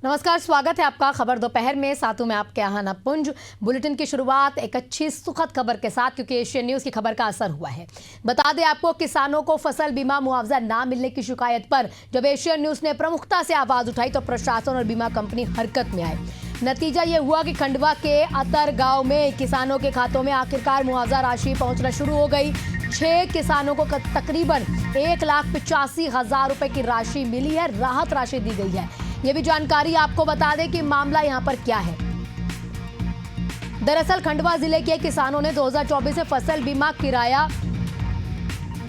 नमस्कार, स्वागत है आपका खबर दोपहर में। साथ हूं मैं आपके आहाना पुंज। बुलेटिन की शुरुआत एक अच्छी सुखद खबर के साथ, क्योंकि एशियन न्यूज की खबर का असर हुआ है। बता दें आपको, किसानों को फसल बीमा मुआवजा ना मिलने की शिकायत पर जब एशियन न्यूज ने प्रमुखता से आवाज उठाई तो प्रशासन और बीमा कंपनी हरकत में आए। नतीजा ये हुआ कि खंडवा के अतर गांव में किसानों के खातों में आखिरकार मुआवजा राशि पहुंचना शुरू हो गई। 6 किसानों को तकरीबन 1,85,000 रुपए की राशि मिली है, राहत राशि दी गई है। ये भी जानकारी आपको बता दें कि मामला यहां पर क्या है। दरअसल खंडवा जिले के किसानों ने 2024 से फसल बीमा किराया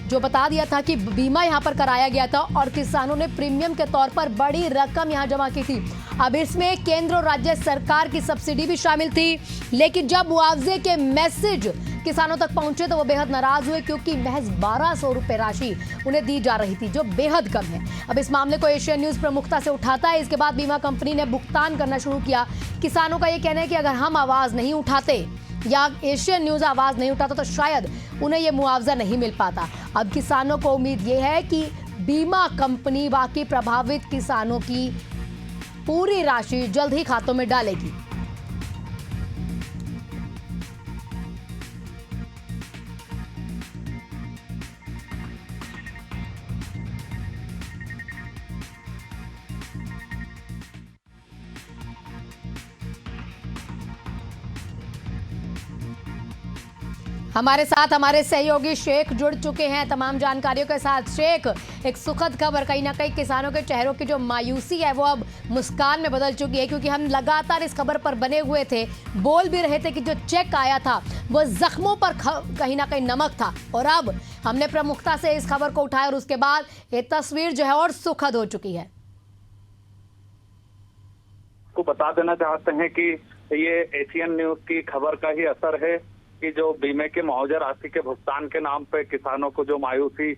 जो बता दिया था कि बीमा यहां पर कराया गया था और किसानों ने प्रीमियम के तौर पर बड़ी रकम यहां जमा की थी। अब इसमें केंद्र और राज्य सरकार की सब्सिडी भी शामिल थी, लेकिन जब मुआवजे के मैसेज किसानों तक पहुंचे तो वो बेहद नाराज हुए, क्योंकि महज 1,200 रुपए राशि उन्हें दी जा रही थी, जो बेहद कम है। अब इस मामले को एशियन न्यूज प्रमुखता से उठाता है। इसके बाद बीमा कंपनी ने भुगतान करना शुरू किया। किसानों का ये कहना है कि अगर हम आवाज नहीं उठाते या एशियन न्यूज आवाज नहीं उठाता तो शायद उन्हें यह मुआवजा नहीं मिल पाता। अब किसानों को उम्मीद यह है कि बीमा कंपनी वाकई प्रभावित किसानों की पूरी राशि जल्द ही खातों में डालेगी। हमारे साथ हमारे सहयोगी शेख जुड़ चुके हैं तमाम जानकारियों के साथ। शेख, एक सुखद खबर, कहीं ना कहीं किसानों के चेहरों की जो मायूसी है वो अब मुस्कान में बदल चुकी है, क्योंकि हम लगातार इस खबर पर बने हुए थे, बोल भी रहे थे कि जो चेक आया था वो जख्मों पर कहीं ना कहीं नमक था। और अब हमने प्रमुखता से इस खबर को उठाया और उसके बाद ये तस्वीर जो है और सुखद हो चुकी है। को बता देना चाहते हैं कि ये एशियन न्यूज की खबर का ही असर है कि जो बीमे के मुआवजा राशि के भुगतान के नाम पे किसानों को जो मायूसी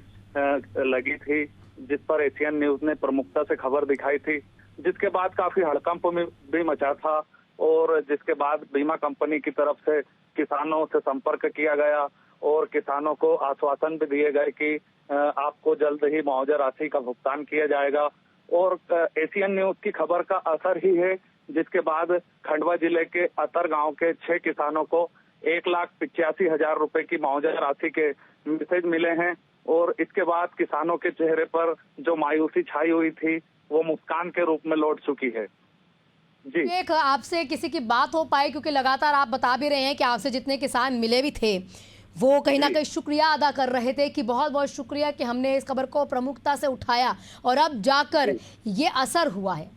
लगी थी, जिस पर एशियन न्यूज ने प्रमुखता से खबर दिखाई थी, जिसके बाद काफी हड़कंप भी मचा था और जिसके बाद बीमा कंपनी की तरफ से किसानों से संपर्क किया गया और किसानों को आश्वासन भी दिए गए कि आपको जल्द ही मुआवजा राशि का भुगतान किया जाएगा। और एशियन न्यूज की खबर का असर ही है, जिसके बाद खंडवा जिले के अतर गांव के 6 किसानों को 1,85,000 रुपए की मुआवजा राशि के मैसेज मिले हैं और इसके बाद किसानों के चेहरे पर जो मायूसी छाई हुई थी वो मुस्कान के रूप में लौट चुकी है। जी, एक आपसे किसी की बात हो पाए, क्योंकि लगातार आप बता भी रहे हैं कि आपसे जितने किसान मिले भी थे वो कहीं ना कहीं शुक्रिया अदा कर रहे थे कि बहुत बहुत शुक्रिया कि हमने इस खबर को प्रमुखता से उठाया और अब जाकर ये असर हुआ है।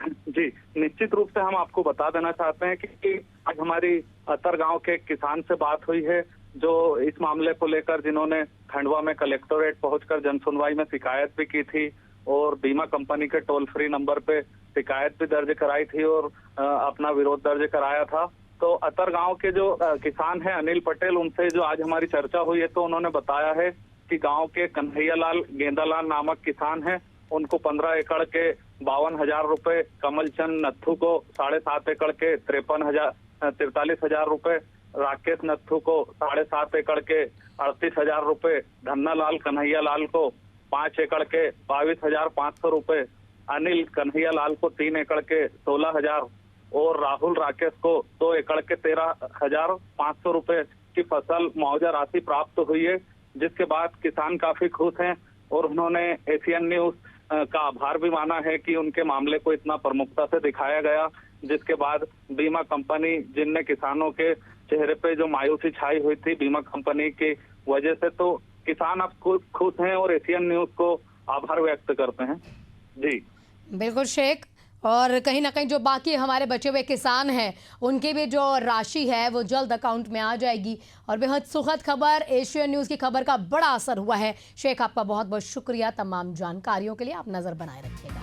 जी, निश्चित रूप से हम आपको बता देना चाहते हैं कि आज हमारी अतर गांव के किसान से बात हुई है, जो इस मामले को लेकर जिन्होंने खंडवा में कलेक्टोरेट पहुंचकर जनसुनवाई में शिकायत भी की थी और बीमा कंपनी के टोल फ्री नंबर पे शिकायत भी दर्ज कराई थी और अपना विरोध दर्ज कराया था। तो अतर गांव के जो किसान हैं अनिल पटेल, उनसे जो आज हमारी चर्चा हुई है तो उन्होंने बताया है कि गाँव के कन्हैयालाल गेंदालाल नामक किसान है, उनको 15 एकड़ के 52,000 रुपए, कमलचंद नत्थू को 7.5 एकड़ के 43,000 रुपए, राकेश नत्थू को 7.5 एकड़ के 38,000 रुपए, धन्नालाल कन्हैयालाल को 5 एकड़ के 22,500 रुपए, अनिल कन्हैयालाल को 3 एकड़ के 16,000 और राहुल राकेश को 2 एकड़ के 13,500 रुपए की फसल मुआवजा राशि प्राप्त हुई है, जिसके बाद किसान काफी खुश हैं और उन्होंने एशियन न्यूज का आभार भी माना है कि उनके मामले को इतना प्रमुखता से दिखाया गया, जिसके बाद बीमा कंपनी, जिनने किसानों के चेहरे पे जो मायूसी छाई हुई थी बीमा कंपनी की वजह से, तो किसान अब खुश हैं और एशियन न्यूज को आभार व्यक्त करते हैं। जी बिल्कुल शेख, और कहीं ना कहीं जो बाकी हमारे बचे हुए किसान हैं उनकी भी जो राशि है वो जल्द अकाउंट में आ जाएगी। और बेहद सुखद खबर, एशियन न्यूज़ की खबर का बड़ा असर हुआ है। शेख, आपका बहुत बहुत शुक्रिया तमाम जानकारियों के लिए। आप नज़र बनाए रखिएगा।